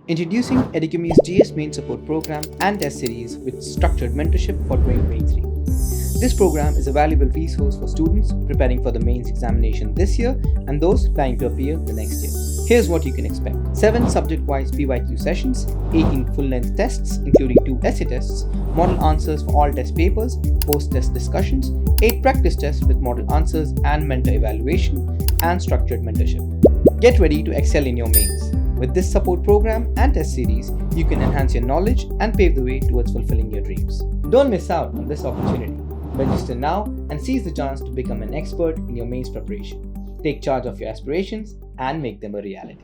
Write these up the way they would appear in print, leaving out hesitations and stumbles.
Introducing Educami's GS Main Support Program and Test Series with structured mentorship for 2023. This program is a valuable resource for students preparing for the mains examination this year and those planning to appear the next year. Here's what you can expect: 7 subject-wise PYQ sessions, 18 full-length tests including 2 essay tests, model answers for all test papers, post-test discussions, 8 practice tests with model answers and mentor evaluation, and structured mentorship. Get ready to excel in your mains. With this support program and test series, you can enhance your knowledge and pave the way towards fulfilling your dreams. Don't miss out on this opportunity. Register now and seize the chance to become an expert in your mains preparation. Take charge of your aspirations and make them a reality.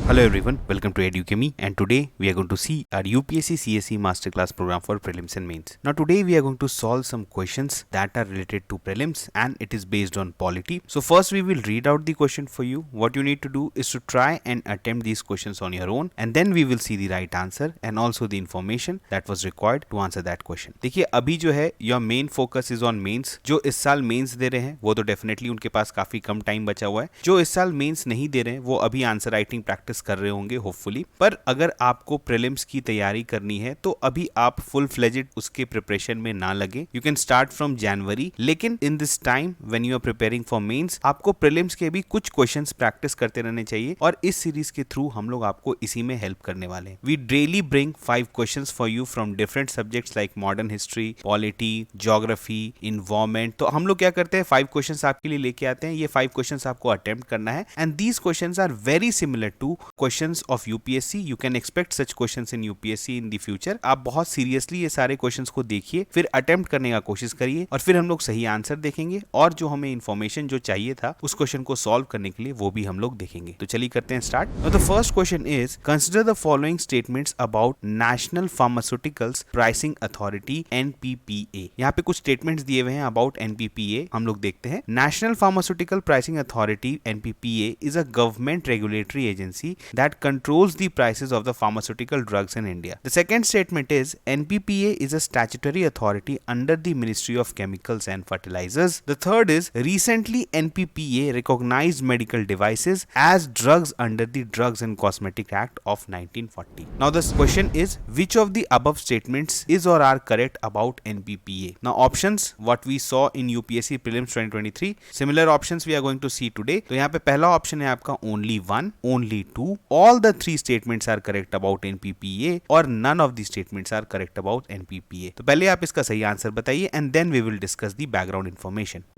Hello everyone, welcome to Educami, and today we are going to see our UPSC CSE Masterclass program for prelims and mains. Now today we are going to solve some questions that are related to prelims and it is based on polity. So first we will read out the question for you. What you need to do is to try and attempt these questions on your own, and then we will see the right answer and also the information that was required to answer that question. देखिए अभी जो है your main focus is on mains. जो इस साल mains दे रहे हैं वो तो definitely उनके पास काफी कम टाइम बचा हुआ है. जो इस साल mains नहीं दे रहे हैं वो अभी आंसर राइटिंग प्रैक्टिस कर रहे होंगे होपफुली. पर अगर आपको प्रीलिम्स की तैयारी करनी है तो अभी आप फुल फ्लेजेड उसके प्रिपरेशन में ना लगे. You can start from January, लेकिन in this time when you are preparing for mains आपको प्रीलिम्स के भी कुछ क्वेश्चंस प्रैक्टिस करते रहने चाहिए, और इस सीरीज के थ्रू हम लोग आपको इसी में हेल्प करने वाले हैं. We daily bring 5 questions for you from different subjects like modern history, polity, geography, environment. तो हम लोग क्या करते हैं, 5 क्वेश्चंस आपके लिए लेके आते हैं. ये 5 क्वेश्चंस आपको अटेम्प्ट करना है, and these questions are very similar to questions of UPSC. You can expect such questions in UPSC in the future. आप बहुत सीरियसली ये सारे क्वेश्चंस को देखिए, फिर अटेम्प्ट करने का कोशिश करिए, और फिर हम लोग सही आंसर देखेंगे, और जो हमें इन्फॉर्मेशन जो चाहिए था उस क्वेश्चन को सॉल्व करने के लिए वो भी हम लोग देखेंगे. तो चलिए करते हैं start. The first question is consider the following statements about national pharmaceuticals pricing authority NPPA. यहाँ पे कुछ स्टेटमेंट्स दिए हुए हैं अबाउट एनपीपीए. हम लोग देखते हैं. National pharmaceutical pricing authority NPPA is a government regulatory agency that controls the prices of the pharmaceutical drugs in India. The second statement is NPPA is a statutory authority under the Ministry of Chemicals and Fertilizers. The third is recently NPPA recognized medical devices as drugs under the Drugs and Cosmetic Act of 1940. Now the question is which of the above statements is or are correct about NPPA? Now options what we saw in UPSC prelims 2023, similar options we are going to see today. तो यहाँ पे पहला option है आपका only 1, only 2, all the 3 statements are correct about NPPA, और none of the statements are correct about NPPA. तो पहले आप इसका सही आंसर बताइए, and then we will discuss the background information.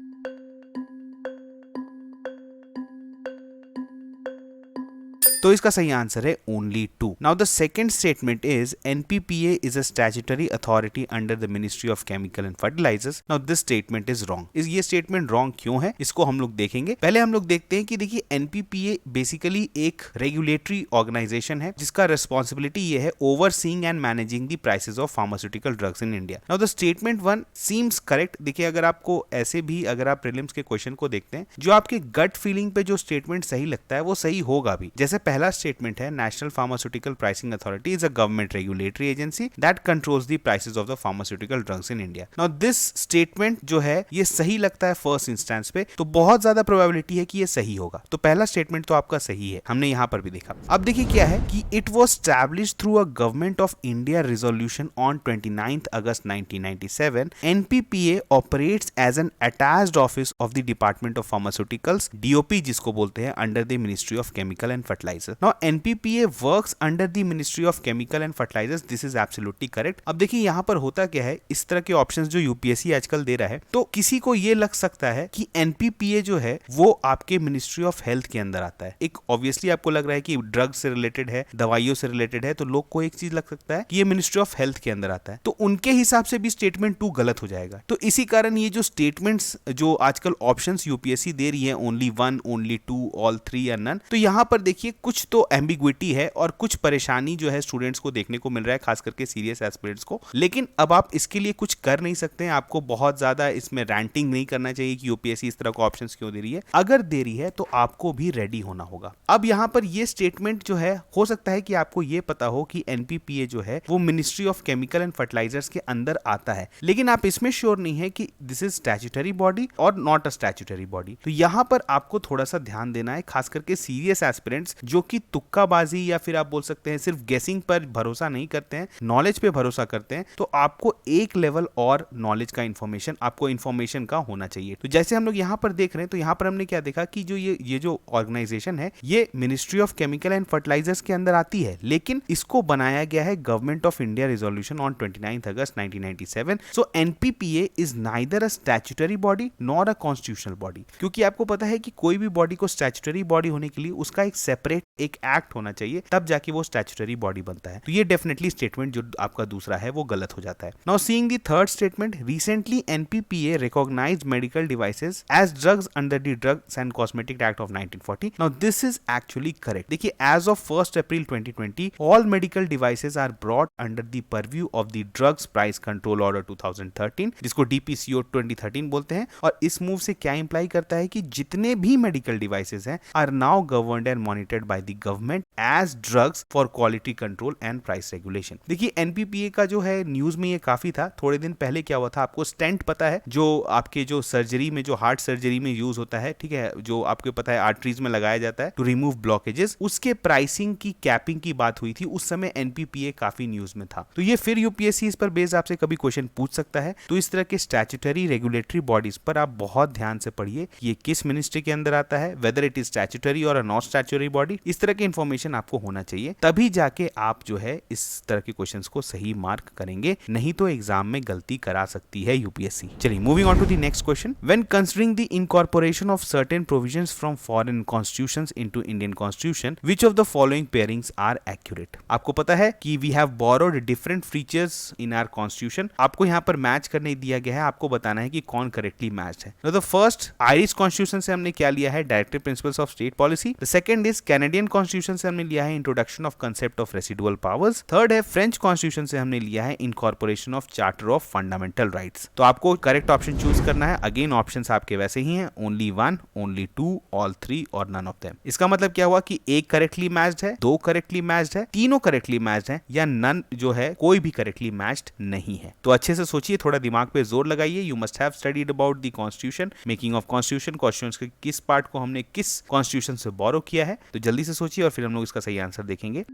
तो इसका सही आंसर है only 2. Now the second statement is NPPA is a statutory authority under the ministry of chemical and fertilizers. Now this statement is wrong. ये statement wrong क्यों है इसको हम लोग देखेंगे. पहले हम लोग देखते हैं कि देखिए एनपीपीए बेसिकली एक रेगुलेटरी ऑर्गेनाइजेशन है जिसका रिस्पॉन्सिबिलिटी ये है overseeing and managing the prices of pharmaceutical drugs in India. Now the statement 1 seems correct. देखिए अगर आपको ऐसे भी अगर आप प्रीलिम्स के क्वेश्चन को देखते हैं, जो आपके गट फीलिंग पे जो स्टेटमेंट सही लगता है वो सही होगा भी. जैसे पहला स्टेटमेंट है national pharmaceutical pricing authority is a government regulatory agency that controls the prices of the pharmaceutical drugs in India. Now this statement जो है ये सही लगता है फर्स्ट इंस्टेंस पे, तो बहुत ज्यादा प्रोबेबिलिटी है कि ये सही होगा. तो पहला स्टेटमेंट तो आपका सही है, हमने यहां पर भी देखा. अब देखिए क्या है कि it was established through a government of India resolution on 29th August 1997. NPPA operates as an attached office of the department of pharmaceuticals, DOP जिसको बोलते हैं, under the ministry of chemical and fertilizer. Now NPPA works under the Ministry of Chemical and Fertilizers. This is absolutely correct. अब देखिए यहाँ पर होता क्या है, इस तरह के ऑप्शंस जो यूपीएससी आजकल दे रहा है, तो किसी को ये लग सकता है कि एनपीपीए जो है वो आपके मिनिस्ट्री ऑफ हेल्थ के अंदर आता है. एक ऑब्वियसली आपको लग रहा है कि ड्रग्स से रिलेटेड है, दवाइयों से रिलेटेड है, तो लोग को एक चीज लग सकता है कि ये मिनिस्ट्री ऑफ हेल्थ के अंदर आता है, तो उनके हिसाब से भी स्टेटमेंट 2 गलत हो जाएगा. तो इसी कारण ये जो स्टेटमेंट्स जो आजकल ऑप्शंस यूपीएससी दे रही है, ओनली 1, ओनली 2, ऑल 3 या नन, तो यहाँ पर देखिए कुछ तो एम्बिग्विटी है और कुछ परेशानी जो है स्टूडेंट्स को देखने को मिल रहा है, खास करके सीरियस एस्पिरेंट्स को. लेकिन अब आप इसके लिए कुछ कर नहीं सकते हैं. आपको बहुत ज्यादा इसमें रैंटिंग नहीं करना चाहिए कि यूपीएससी इस तरह को ऑप्शंस क्यों दे रही है. अगर दे रही है तो आपको भी रेडी होना होगा. अब यहाँ पर ये स्टेटमेंट जो है, हो सकता है कि आपको ये पता हो कि एनपीपीए जो है वो ministry of chemical and fertilizers के अंदर आता है, लेकिन आप इसमें श्योर नहीं है कि दिस इज स्टैट्यूटरी बॉडी और नॉट अ स्टैट्यूटरी बॉडी. तो यहाँ पर आपको थोड़ा सा ध्यान देना है, खास करके सीरियस एस्पिरेंट्स जो जो कि तुक्काबाजी या फिर आप बोल सकते हैं सिर्फ गेसिंग पर भरोसा नहीं करते हैं, नॉलेज पे भरोसा करते हैं, तो आपको एक लेवल और नॉलेज का इंफॉर्मेशन, आपको इंफॉर्मेशन का होना चाहिए। तो जैसे हम लोग यहाँ पर देख रहे हैं, तो यहाँ पर हमने क्या देखा कि जो ये जो ऑर्गेनाइजेशन है ये ministry of chemical and fertilizers के अंदर आती है, लेकिन इसको बनाया गया है government of India resolution on 29 August 1997। So NPPA is neither a statutory body nor a constitutional body, क्योंकि आपको पता है कि कोई भी बॉडी को स्टैट्यूटरी बॉडी होने के लिए उसका एक सेपरेट एक एक्ट होना चाहिए, तब जाके वो स्टैट्यूटरी बॉडी बनता है। तो ये डेफिनेटली स्टेटमेंट जो आपका दूसरा है वो गलत हो जाता है। Now seeing the third statement, recently NPPA recognized medical devices as drugs under the drugs and cosmetic act of 1940। Now this is actually correct. देखिए, as of 1 April 2020 all medical devices are brought under the purview of the drugs price control order 2013, जिसको DPCO 2013 बोलते हैं। और इस move से क्या imply करता है कि जितने भी मेडिकल डिवाइसेस हैं are now governed and monitored by the government as drugs for quality control and price regulation. देखिए, एनपीपीए का जो है न्यूज में ये काफी था। थोड़े दिन पहले क्या हुआ था, आपको स्टेंट पता है, जो आपके जो सर्जरी में, जो हार्ट सर्जरी में यूज होता है, ठीक है, जो आपको पता है आर्टरीज में लगाया जाता है टू रिमूव ब्लॉकेजेस, उसके प्राइसिंग की कैपिंग की बात हुई थी। उस समय एनपीपीए काफी न्यूज में था। तो ये फिर यूपीएससी इस पर बेस्ड आपसे कभी क्वेश्चन पूछ सकता है। तो इस तरह के स्टैट्यूटरी रेगुलेटरी बॉडीज पर आप बहुत ध्यान से पढ़िए, ये किस मिनिस्ट्री के अंदर आता है, वेदर इट इज स्टैट्यूटरी और नॉट स्टैट्यूटरी बॉडी। इस तरह की इंफॉर्मेशन आपको होना चाहिए, तभी जाके आप जो है इस तरह के क्वेश्चंस को सही मार्क करेंगे, नहीं तो एग्जाम में गलती करा सकती है यूपीएससी। चलिए, moving on to the next question. When considering the incorporation of certain provisions from foreign constitutions into Indian constitution, which of the following pairings are accurate. आपको पता है कि we have borrowed different features in our constitution. आपको यहाँ पर match करने दिया गया है, आपको बताना है कि कौन करेक्टली मैच्ड है। द फर्स्ट, आयरिश कॉन्स्टिट्यूशन से हमने क्या लिया है, directive principles of state policy. The second is Canadian constitution से हमने लिया है introduction of concept of residual powers. Third है फ्रेंच कॉन्स्टिट्यूशन से हमने लिया है incorporation of charter of fundamental rights. तो आपको करेक्ट ऑप्शन चूज करना है। अगेन ऑप्शंस आपके वैसे ही हैं, ओनली 1, ओनली 2, ऑल 3 और नन ऑफ देम। इसका मतलब क्या हुआ कि एक करेक्टली मैच्ड है, 2 करेक्टली मैच्ड है, तीनों करेक्टली मैच्ड है, या नन जो है कोई भी करेक्टली मैच्ड नहीं है। तो अच्छे से सोचिए, थोड़ा दिमाग पे जोर लगाइए। You must have studied about the constitution, making of constitution, constitution के किस पार्ट को हमने किस कॉन्स्टिट्यूशन से बोरो किया है। तो जल्दी से सोचिए और फिर हम लोग इसका सही आंसर देखेंगे।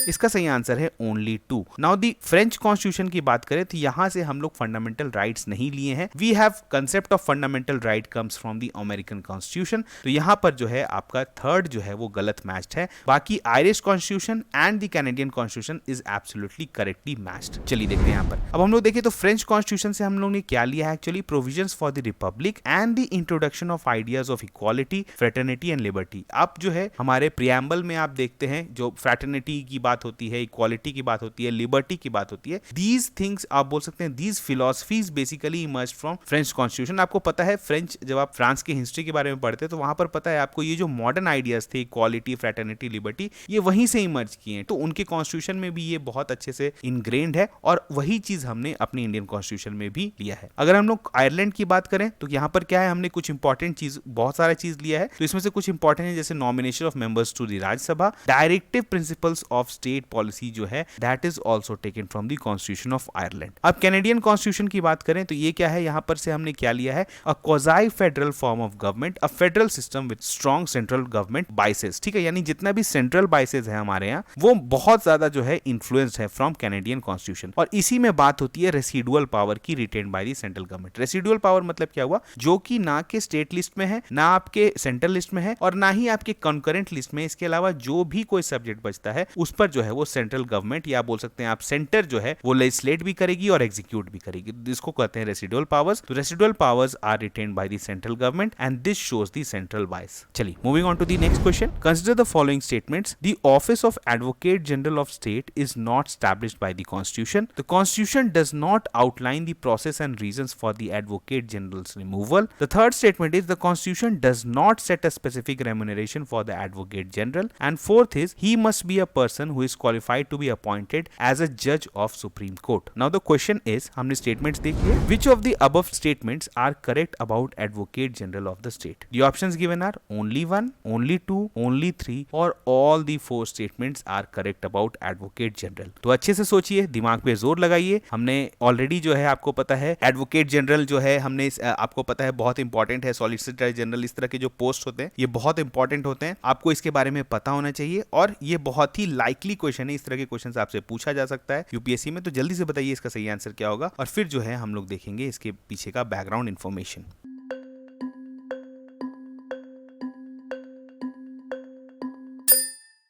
इसका सही आंसर है only 2। Now the French constitution की बात करें तो यहां से हम लोग फंडामेंटल राइट्स नहीं लिए हैं। We have concept of fundamental right comes from the American constitution. तो यहां पर जो है आपका थर्ड जो है वो गलत मैच्ड है। बाकी Irish constitution and the Canadian constitution is absolutely correctly matched. चलिए देखते हैं यहाँ पर। अब हम लोग देखें तो फ्रेंच कॉन्स्टिट्यूशन से हम लोग ने क्या लिया है, actually provisions for the Republic and the introduction of ideas of equality, fraternity and liberty. अब जो है हमारे प्रियम्बल में आप देखते हैं जो फ्रेटर्निटी की बात होती है, इक्वालिटी की बात होती है, लिबर्टी की बात होती है। दीज थिंग्स आप बोल सकते हैं, these philosophies basically emerge from French constitution. आपको पता है फ्रेंच, जब आप फ्रांस की हिस्ट्री के बारे में पढ़ते हैं तो वहां पर पता है आपको ये जो मॉडर्न आइडियाज थे, इक्वालिटी, फ्रेटर्निटी, लिबर्टी, ये वहीं से इमर्ज किए हैं। तो उनके कॉन्स्टिट्यूशन में भी ये बहुत अच्छे से इनग्रेन्ड है और वही चीज हमने अपनी इंडियन कॉन्स्टिट्यूशन में भी लिया है। अगर हम लोग आयरलैंड की बात करें तो यहाँ पर क्या है, हमने कुछ इंपॉर्टेंट चीज, बहुत सारा चीज लिया है। तो इसमें से कुछ इंपॉर्टेंट है, जैसे nomination of members to the Rajya Sabha, directive principles of state policy जो है that is also taken from the constitution of Ireland. अब कैनेडियन कॉन्स्टिट्यूशन की बात करें तो ये क्या है, यहाँ पर से हमने क्या लिया है, a quasi federal form of government, a federal system with strong central government biases. ठीक है, यानी जितना भी सेंट्रल बाइसेस है हमारे यहाँ वो बहुत ज्यादा जो है इन्फ्लुएंस्ड है फ्रॉम कैनेडियन कॉन्स्टिट्यूशन। और इसी में बात होती है रेसिडुअल पावर की, written by the central government. Residual power मतलब क्या हुआ, जो कि ना के स्टेट लिस्ट में है, ना आपके सेंट्रल लिस्ट में है और ना ही आपके कंकरेंट लिस्ट में। इसके अलावा जो भी कोई सब्जेक्ट बचता है उस पर जो है वो सेंट्रल गवर्नमेंट, या बोल सकते हैं आप सेंटर जो है वो लेजिस्लेट भी करेगी और एग्जीक्यूट भी करेगी। इसको कहते हैं रेसिडुअल पावर्स। तो residual powers are retained by the central government and this shows the central bias. चलिए moving on to the next question. Consider the following statements. The office of advocate general of state is not established by the constitution. The constitution does not outline the process and reasons for the advocate general's removal. The third statement is the constitution does not set a specific remuneration for the advocate general. And fourth is he must be a person who who is qualified to be appointed as a judge of Supreme Court. Now the question is, हमने statements देखी है, which of the above statements are correct about Advocate General of the state? The options given are only one, only two, only three, or all the four statements are correct about Advocate General. तो अच्छे से सोचिए, दिमाग पे जोर लगाइए. हमने already जो है आपको पता है एडवोकेट जनरल जो है हमने आपको पता है बहुत इंपॉर्टेंट है. सॉलिसिटर जनरल, इस तरह के जो पोस्ट होते हैं ये बहुत इंपॉर्टेंट होते हैं, आपको इसके बारे में पता होना चाहिए और ये बहुत ही लाइकली क्वेश्चन है. इस तरह के क्वेश्चन आपसे पूछा जा सकता है यूपीएससी में. तो जल्दी से बताइए इसका सही आंसर क्या होगा और फिर जो है हम लोग देखेंगे इसके पीछे का बैकग्राउंड इन्फॉर्मेशन.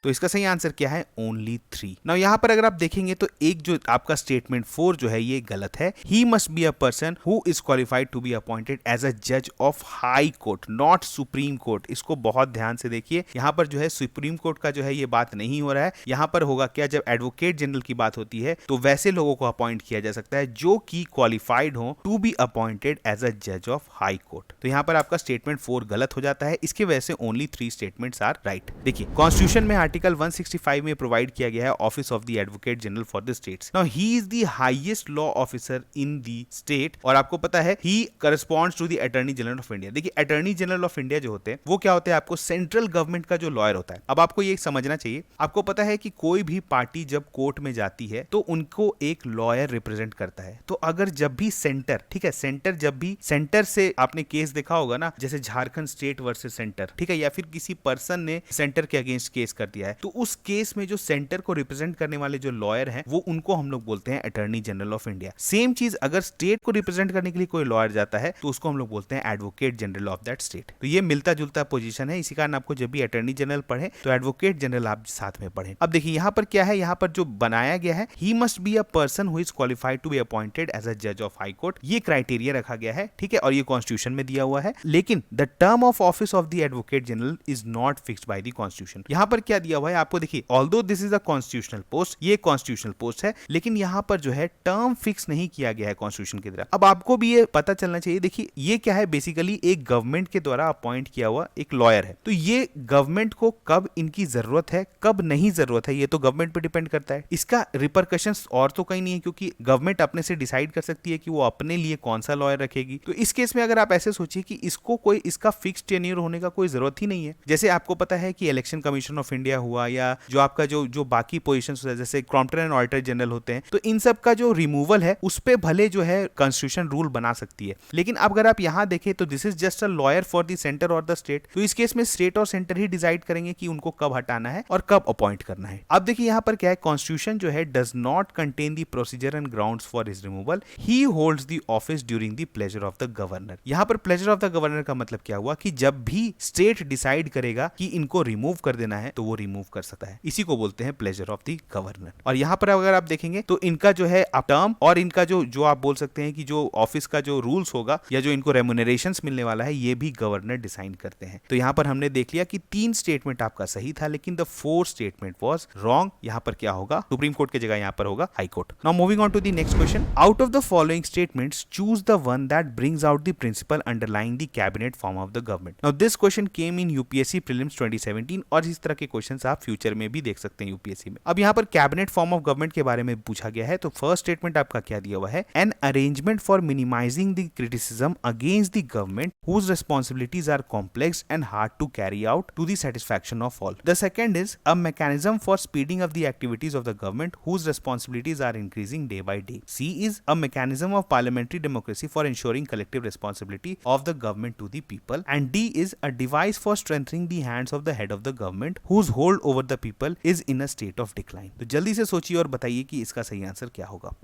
तो इसका सही आंसर क्या है? ओनली 3. नाउ यहाँ पर अगर आप देखेंगे तो एक जो आपका स्टेटमेंट 4 जो है ये गलत है. He must be a person who is qualified to be appointed as a जज of high court, not supreme court. इसको बहुत ध्यान से देखिए. यहाँ पर जो है सुप्रीम कोर्ट का जो है ये बात नहीं हो रहा है. यहाँ पर होगा क्या, जब एडवोकेट जनरल की बात होती है तो वैसे लोगों को अपॉइंट किया जा सकता है जो कि क्वालिफाइड हो to be appointed as a जज ऑफ हाई कोर्ट. तो यहाँ पर आपका स्टेटमेंट 4 गलत हो जाता है. इसकी वजह से ओनली 3 स्टेटमेंट्स आर राइट. देखिए कॉन्स्टिट्यूशन में आर्टिकल 165 में प्रोवाइड किया गया है office of the advocate general for the states. Now he is the highest law officer in the state और आपको पता है he corresponds to the attorney general of India. देखिए अटॉर्नी जनरल ऑफ इंडिया जो होते हैं वो क्या होते हैं, आपको सेंट्रल गवर्नमेंट का जो लॉयर होता है. अब आपको ये समझना चाहिए, आपको पता है कि कोई भी पार्टी जब कोर्ट में जाती है तो उनको एक लॉयर रिप्रेजेंट करता है. तो अगर जब भी सेंटर, ठीक है, सेंटर जब भी सेंटर से आपने केस देखा होगा ना, जैसे झारखंड स्टेट वर्सेस सेंटर, ठीक है, या फिर किसी पर्सन ने सेंटर के अगेंस्ट केस कर दिया है, तो उस केस में जो सेंटर को रिप्रेजेंट करने वाले जो लॉयर हैं वो उनको हम लोग बोलते हैं attorney general of India. Same चीज अगर स्टेट को रिप्रेजेंट करने के लिए कोई लॉयर जाता है तो उसको हम लोग बोलते हैं advocate general of that state. तो ये मिलता जुलता पोजीशन है. इसी कारण आपको जब भी अटॉर्नी जनरल पढ़े तो एडवोकेट जनरल आप साथ में पढ़े. अब देखिए यहाँ पर क्या है, यहाँ पर जो बनाया गया है, he must be a person who is qualified to be appointed as a जज ऑफ हाई कोर्ट. ये क्राइटेरिया रखा गया है, ठीक है, और ये कॉन्स्टिट्यूशन में दिया हुआ है. लेकिन the term of office of the advocate general is not fixed by the constitution. यहाँ पर क्या दिया हुआ है आपको, देखिए although this is a constitutional post, ये कॉन्स्टिट्यूशनल पोस्ट है, लेकिन यहाँ पर जो है टर्म फिक्स नहीं किया गया है कॉन्स्टिट्यूशन की तरह. अब आपको भी ये पता चलना चाहिए, देखिए ये क्या है, बेसिकली एक गवर्नमेंट के द्वारा अपॉइंट किया हुआ एक लॉयर है. तो ये गवर्नमेंट को कब इनकी जरूरत है कब नहीं जरूरत है ये तो गवर्नमेंट पे डिपेंड करता है. इसका रिपरकशंस और तो कहीं नहीं है, क्योंकि गवर्नमेंट अपने से डिसाइड कर सकती है कि वो अपने लिए कौन सा लॉयर रखेगी. तो इस केस में अगर आप ऐसे सोचिए कि इसको कोई इसका फिक्स्ड टेन्योर होने का कोई जरूरत ही नहीं है. जैसे आपको पता है कि इलेक्शन कमीशन ऑफ इंडिया हुआ या जो आपका जो बाकी पोजीशंस होता है जैसे क्रॉम्पटन एंड ऑडिटर जनरल होते हैं, तो इन सब का जो रिमूवल है उस पे भले जो है कॉन्स्टिट्यूशन रूल बना सकती है. लेकिन अब अगर आप यहाँ देखें तो this is just a lawyer for the centre और द स्टेट. तो इस केस में स्टेट और सेंटर ही डिसाइड करेंगे कि उनको कब हटाना है और कब अपॉइंट करना है. अब देखिए यहाँ पर क्या है, कॉन्स्टिट्यूशन जो है does not contain the procedure and grounds for his removal. He holds the office during the pleasure of the governor. यहाँ पर प्लेजर ऑफ द गवर्नर का मतलब क्या हुआ कि जब भी स्टेट डिसाइड करेगा कि इनको रिमूव कर देना है तो वो रिमूव कर सकता है. इसी को बोलते हैं प्लेजर ऑफ द गवर्नर. और यहाँ पर अगर आप देखेंगे तो इनका जो है टर्म और इनका जो आप बोल सकते हैं कि जो ऑफिस का जो रूल्स होगा या जो इनको रेम्यूनरेशंस मिलने वाला है ये भी गवर्नर डिसाइड करते हैं. तो यहाँ पर हमने देख लिया कि 3 स्टेटमेंट आपका सही था, लेकिन the 4th statement was wrong. यहाँ पर क्या होगा, सुप्रीम कोर्ट की जगह यहाँ पर होगा high court. Now moving on to the next question. Out of the following statements choose the one that brings out the principle underlying the cabinet form of the government. Now this question came in UPSC prelims 2017 और इस तरह के questions आप future में भी देख सकते हैं यूपीएससी में. अब यहाँ पर कैबिनेट फॉर्म ऑफ गवर्नमेंट के बारे में पूछा गया है. तो फर्स्ट स्टेटमेंट आपका क्या दिया हुआ है, an arrangement for minimising the criticism against the government whose responsibilities are complex and hard to carry out to the satisfaction of all. The second is a mechanism for speeding up the activities of the government whose responsibilities are increasing day by day. C is a mechanism of parliamentary democracy for ensuring collective responsibility of the government to the people. And D is a device for strengthening the hands of the head of the government whose hold over the people is in a state of decline. तो जल्दी से सोचिए और बताइए कि इसका सही answer क्या होगा.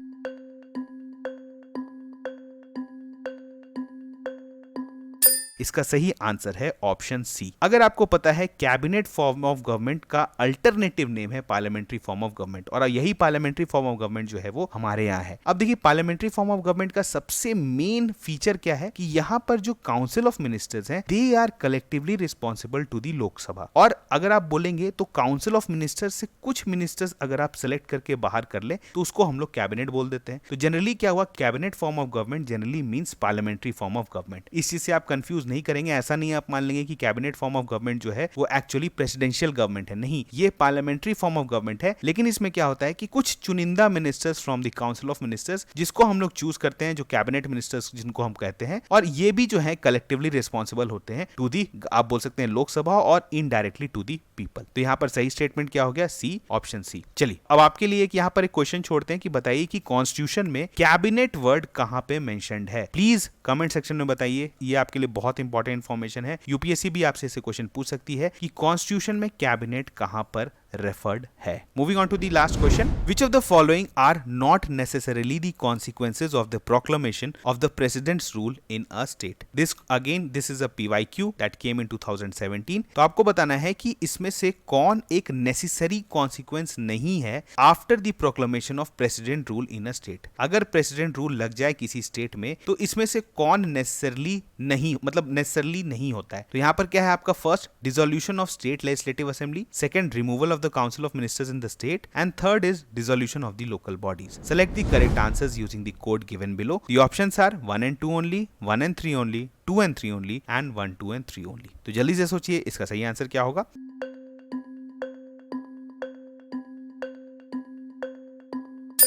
इसका सही आंसर है ऑप्शन सी. अगर आपको पता है कैबिनेट फॉर्म ऑफ गवर्नमेंट का अल्टरनेटिव नेम है पार्लियामेंट्री फॉर्म ऑफ गवर्नमेंट और यही पार्लियामेंट्री फॉर्म ऑफ गवर्नमेंट जो है वो हमारे यहाँ है. अब देखिए पार्लियामेंट्री फॉर्म ऑफ गवर्नमेंट का सबसे मेन फीचर क्या है कि यहाँ पर जो काउंसिल ऑफ मिनिस्टर्स हैं they are collectively responsible to the Lok Sabha. और अगर आप बोलेंगे तो काउंसिल ऑफ मिनिस्टर्स से कुछ मिनिस्टर्स अगर आप सेलेक्ट करके बाहर कर ले तो उसको हम लोग कैबिनेट बोल देते हैं. तो जनरली क्या हुआ, cabinet form of government generally means parliamentary form of government. इस चीज से आप कंफ्यूज यूज नहीं करेंगे। ऐसा नहीं है आप मान लेंगे कि कैबिनेट फॉर्म ऑफ गवर्नमेंट जो है वो एक्चुअली प्रेसिडेंशियल गवर्नमेंट है, नहीं, ये पार्लियामेंट्री फॉर्म ऑफ गवर्नमेंट है। लेकिन इसमें क्या होता है कि कुछ चुनिंदा ministers from the council of ministers जिसको हम लोग चूज करते हैं, जो कैबिनेट मिनिस्टर्स जिनको हम कहते हैं, और ये भी जो है कलेक्टिवली रिस्पॉन्सिबल होते हैं टू दी, आप बोल सकते हैं लोकसभा, और इनडायरेक्टली टू दी पीपल। तो यहाँ पर सही स्टेटमेंट क्या हो गया? सी, ऑप्शन सी। चलिए अब आपके लिए यहाँ पर एक क्वेश्चन छोड़ते हैं कि बताइए कि कॉन्स्टिट्यूशन में कैबिनेट वर्ड कहां पे मेंशन्ड है। प्लीज कमेंट सेक्शन में बताइए, ये आपके लिए बहुत इंपॉर्टेंट इंफॉर्मेशन है। यूपीएससी भी आपसे ऐसे क्वेश्चन पूछ सकती है कि कॉन्स्टिट्यूशन में कैबिनेट कहां पर referred है। Moving on to the last question, which of the following are not necessarily the consequences of the proclamation of the president's rule in a state? This is a PYQ that came in 2017। तो आपको बताना है कि इसमें से कौन एक necessary consequence नहीं है after the proclamation of president rule in a state। अगर president rule लग जाए किसी state में तो इसमें से कौन necessarily नहीं, मतलब necessarily नहीं होता है। तो यहाँ पर क्या है आपका? First, dissolution of state legislative assembly, second, removal of the council of ministers in the state, and third is dissolution of the local bodies। Select the correct answers using the code given below। The options are 1 and 2 only, 1 and 3 only, 2 and 3 only, and 1, 2 and 3 only। तो जल्दी से सोचिए इसका सही answer क्या होगा।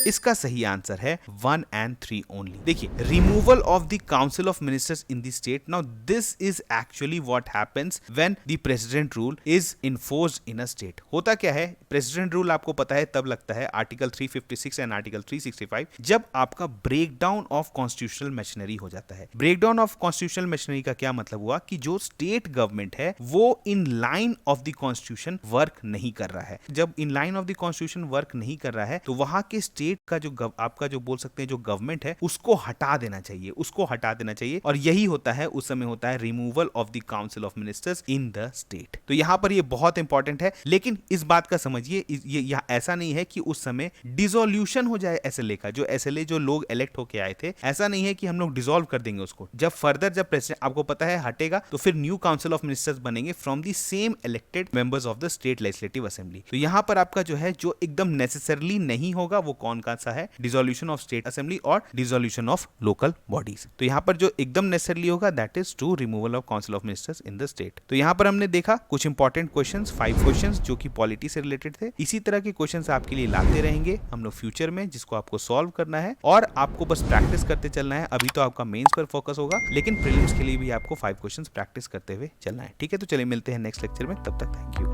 इसका सही आंसर है 1 and 3 ओनली। देखिए, removal of the council of ministers in the state, now this is actually what happens when the president rule is enforced in a state. होता क्या है, प्रेसिडेंट रूल आपको पता है तब लगता है आर्टिकल 356 एंड आर्टिकल 365 जब आपका ब्रेकडाउन ऑफ कॉन्स्टिट्यूशनल मशीनरी हो जाता है। ब्रेकडाउन ऑफ कॉन्स्टिट्यूशनल मशीनरी का क्या मतलब हुआ कि जो स्टेट गवर्नमेंट है वो in line of the constitution work नहीं कर रहा है। जब in line of the constitution work नहीं कर रहा है तो वहां के स्टेट का जो आपका जो बोल सकते हैं जो गवर्नमेंट है उसको हटा देना चाहिए, उसको हटा देना चाहिए। और यही होता है, उस समय होता है removal of the council of ministers in the state. तो यहां पर ये बहुत इंपॉर्टेंट है। लेकिन इस बात का समझिए, ये ऐसा नहीं है कि उस समय डिसोल्यूशन हो जाए एसएलए का। जो एसएलए जो लोग इलेक्ट होके आए थे, ऐसा नहीं है कि हम लोग डिसॉल्व कर देंगे उसको। जब फर्दर जब प्रेसिडेंट आपको पता है हटेगा तो फिर न्यू काउंसिल ऑफ मिनिस्टर्स बनेंगे from the same elected members of the state legislative assembly. तो यहां पर आपका जो है जो एकदम नेसेसरली नहीं होगा वो कौन सा है? डिसोल्यूशन ऑफ स्टेट असेंबली और डिसोल्यूशन ऑफ लोकल बॉडीज। तो यहां पर जो एकदम नेसेसरली होगा that is to removal of council of ministers in the state. तो यहां पर हमने देखा कुछ इंपॉर्टेंट क्वेश्चंस, 5 क्वेश्चंस जो कि पॉलिटी से रिलेटेड थे। इसी तरह के क्वेश्चंस आपके लिए लाते रहेंगे हम लोग फ्यूचर में, जिसको आपको सॉल्व करना है और आपको बस प्रैक्टिस करते चलना है। अभी तो आपका मेंस पर फोकस होगा, लेकिन प्रीलिम्स के लिए भी आपको 5 क्वेश्चंस प्रैक्टिस करते हुए चलना है। ठीक है, तो चलिए मिलते हैं नेक्स्ट लेक्चर में, तब तक थैंक यू।